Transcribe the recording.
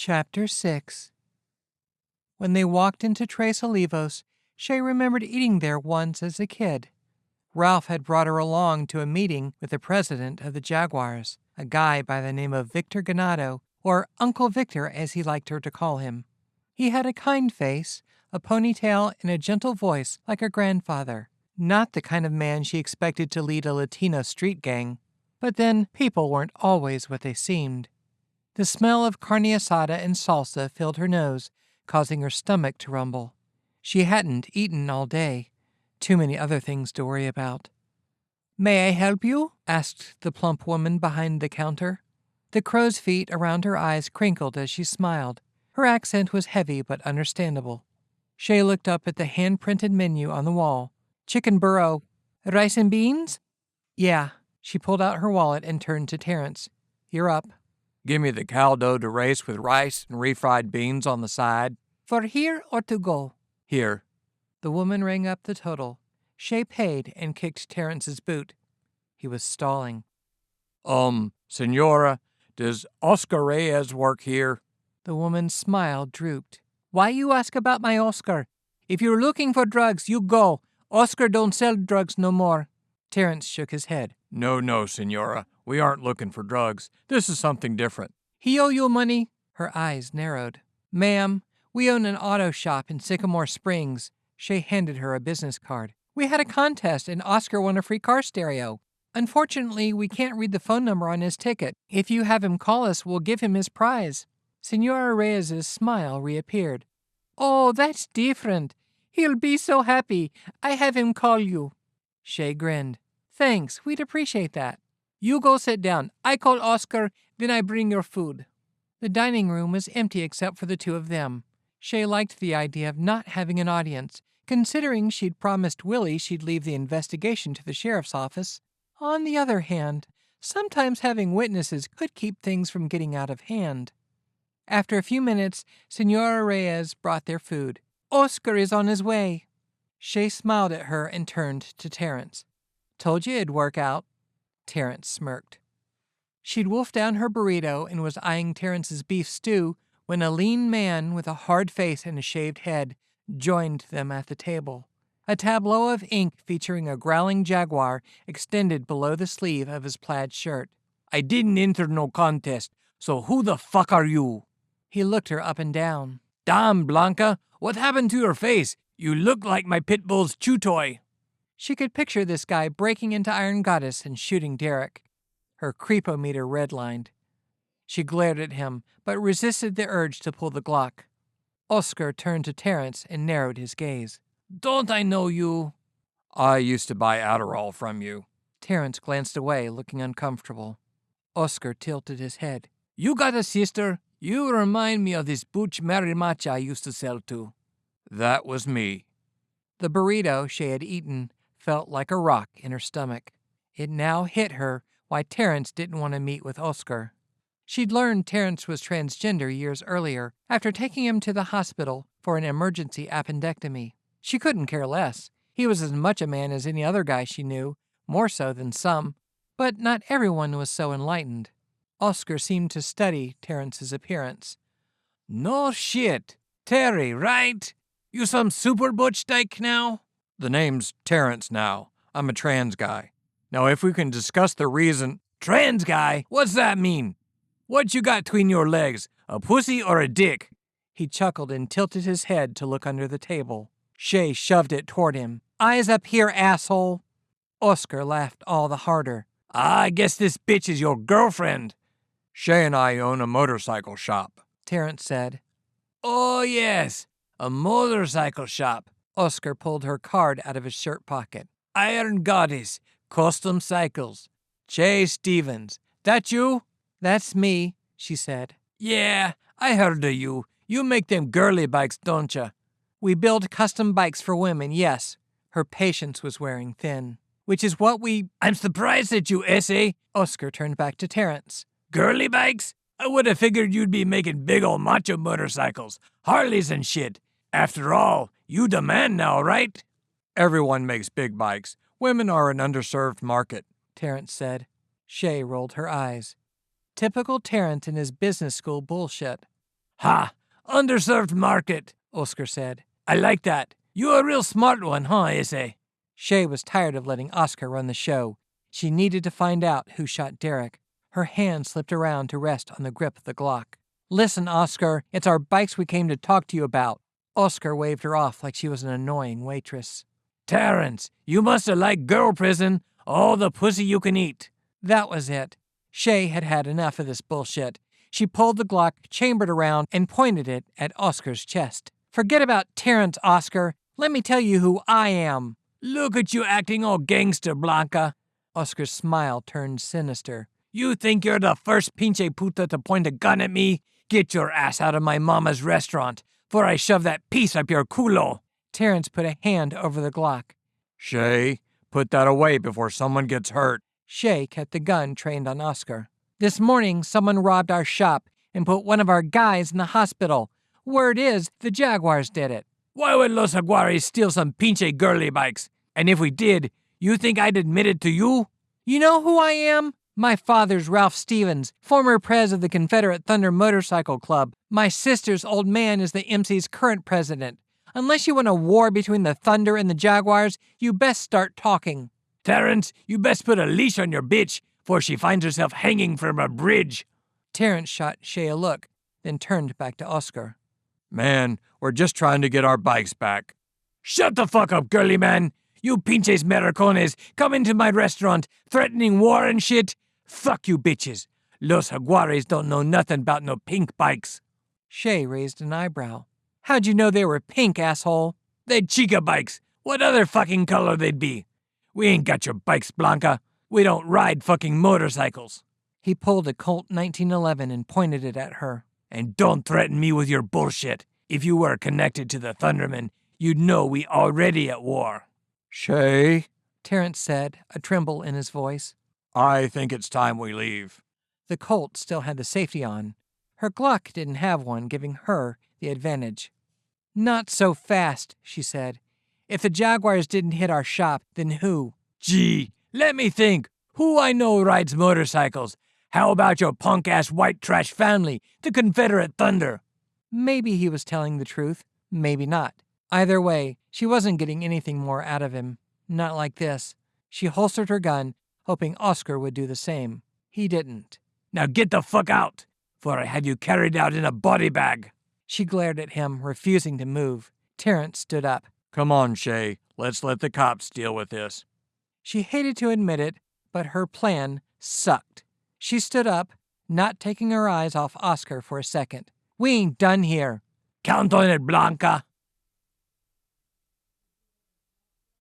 Chapter 6. When they walked into Tres Olivos, Shea remembered eating there once as a kid. Ralph had brought her along to a meeting with the president of the Jaguares, a guy by the name of Victor Ganado, or Uncle Victor as he liked her to call him. He had a kind face, a ponytail, and a gentle voice like her grandfather. Not the kind of man she expected to lead a Latino street gang. But then, people weren't always what they seemed. The smell of carne asada and salsa filled her nose, causing her stomach to rumble. She hadn't eaten all day. Too many other things to worry about. "May I help you?" asked the plump woman behind the counter. The crow's feet around her eyes crinkled as she smiled. Her accent was heavy but understandable. Shea looked up at the hand-printed menu on the wall. Chicken burro. Rice and beans? Yeah. She pulled out her wallet and turned to Terrance. You're up. Give me the caldo de res with rice and refried beans on the side. For here or to go? Here. The woman rang up the total. Shea paid and kicked Terrance's boot. He was stalling. Senora, does Oscar Reyes work here? The woman's smile drooped. Why you ask about my Oscar? If you're looking for drugs, you go. Oscar don't sell drugs no more. Terrance shook his head. No, senora. We aren't looking for drugs. This is something different. He owe you money? Her eyes narrowed. Ma'am, we own an auto shop in Sycamore Springs. Shea handed her a business card. We had a contest and Oscar won a free car stereo. Unfortunately, we can't read the phone number on his ticket. If you have him call us, we'll give him his prize. Senora Reyes's smile reappeared. Oh, that's different. He'll be so happy. I have him call you. Shea grinned. Thanks, we'd appreciate that. You go sit down. I call Oscar, then I bring your food. The dining room was empty except for the two of them. Shea liked the idea of not having an audience, considering she'd promised Willie she'd leave the investigation to the sheriff's office. On the other hand, sometimes having witnesses could keep things from getting out of hand. After a few minutes, Senora Reyes brought their food. Oscar is on his way. Shea smiled at her and turned to Terrance. Told you it'd work out. Terrance smirked. She'd wolfed down her burrito and was eyeing Terrance's beef stew when a lean man with a hard face and a shaved head joined them at the table. A tableau of ink featuring a growling jaguar extended below the sleeve of his plaid shirt. I didn't enter no contest, so who the fuck are you? He looked her up and down. Damn, Blanca, what happened to your face? You look like my pit bull's chew toy. She could picture this guy breaking into Iron Goddess and shooting Derek. Her creepometer redlined. She glared at him, but resisted the urge to pull the Glock. Oscar turned to Terrance and narrowed his gaze. Don't I know you? I used to buy Adderall from you. Terrance glanced away, looking uncomfortable. Oscar tilted his head. You got a sister? You remind me of this butch marimacha I used to sell to. That was me. The burrito Shea had eaten felt like a rock in her stomach. It now hit her why Terrance didn't want to meet with Oscar. She'd learned Terrance was transgender years earlier after taking him to the hospital for an emergency appendectomy. She couldn't care less. He was as much a man as any other guy she knew, more so than some, but not everyone was so enlightened. Oscar seemed to study Terrance's appearance. No shit. Terry, right? You some super butch dyke now? The name's Terrance now. I'm a trans guy. Now, if we can discuss the reason... Trans guy? What's that mean? What you got between your legs, a pussy or a dick? He chuckled and tilted his head to look under the table. Shea shoved it toward him. Eyes up here, asshole. Oscar laughed all the harder. I guess this bitch is your girlfriend. Shea and I own a motorcycle shop, Terrance said. Oh, yes, a motorcycle shop. Oscar pulled her card out of his shirt pocket. Iron Goddess, custom cycles. Jay Stevens. That you? That's me, she said. Yeah, I heard of you. You make them girly bikes, don't ya? We build custom bikes for women, yes. Her patience was wearing thin. Which is what we... I'm surprised at you, S.A. Oscar turned back to Terrance. Girly bikes? I would have figured you'd be making big ol' macho motorcycles, Harleys and shit. After all, you the man now, right? Everyone makes big bikes. Women are an underserved market, Terrance said. Shea rolled her eyes. Typical Terrance and his business school bullshit. Ha! Underserved market, Oscar said. I like that. You a real smart one, huh, Issei? Shea was tired of letting Oscar run the show. She needed to find out who shot Derek. Her hand slipped around to rest on the grip of the Glock. Listen, Oscar, it's our bikes we came to talk to you about. Oscar waved her off like she was an annoying waitress. Terrance, you must have liked girl prison, all the pussy you can eat. That was it. Shea had had enough of this bullshit. She pulled the Glock, chambered around, and pointed it at Oscar's chest. Forget about Terrance, Oscar. Let me tell you who I am. Look at you acting all gangster, Blanca. Oscar's smile turned sinister. You think you're the first pinche puta to point a gun at me? Get your ass out of my mama's restaurant, for I shove that piece up your culo. Terrance put a hand over the Glock. Shea, put that away before someone gets hurt. Shea kept the gun trained on Oscar. This morning, someone robbed our shop and put one of our guys in the hospital. Word is, the Jaguars did it. Why would Los Jaguares steal some pinche girly bikes? And if we did, you think I'd admit it to you? You know who I am? My father's Ralph Stevens, former prez of the Confederate Thunder Motorcycle Club. My sister's old man is the MC's current president. Unless you want a war between the Thunder and the Jaguars, you best start talking. Terrance, you best put a leash on your bitch, for she finds herself hanging from a bridge. Terrance shot Shea a look, then turned back to Oscar. Man, we're just trying to get our bikes back. Shut the fuck up, girly man. You pinches Mericones come into my restaurant threatening war and shit. Fuck you bitches. Los Jaguares don't know nothing about no pink bikes. Shea raised an eyebrow. How'd you know they were pink, asshole? They Chica bikes. What other fucking color they'd be? We ain't got your bikes, Blanca. We don't ride fucking motorcycles. He pulled a Colt 1911 and pointed it at her. And don't threaten me with your bullshit. If you were connected to the Thundermen, you'd know we already at war. Shea, Terrance said, a tremble in his voice. I think it's time we leave. The Colt still had the safety on. Her Glock didn't have one, giving her the advantage. Not so fast, she said. If the Jaguars didn't hit our shop, then who? Gee, let me think. Who I know rides motorcycles? How about your punk-ass white trash family, the Confederate Thunder? Maybe he was telling the truth, maybe not. Either way, she wasn't getting anything more out of him. Not like this. She holstered her gun, hoping Oscar would do the same. He didn't. Now get the fuck out, for I had you carried out in a body bag. She glared at him, refusing to move. Terrance stood up. Come on, Shea. Let's let the cops deal with this. She hated to admit it, but her plan sucked. She stood up, not taking her eyes off Oscar for a second. We ain't done here. Count on it, Blanca.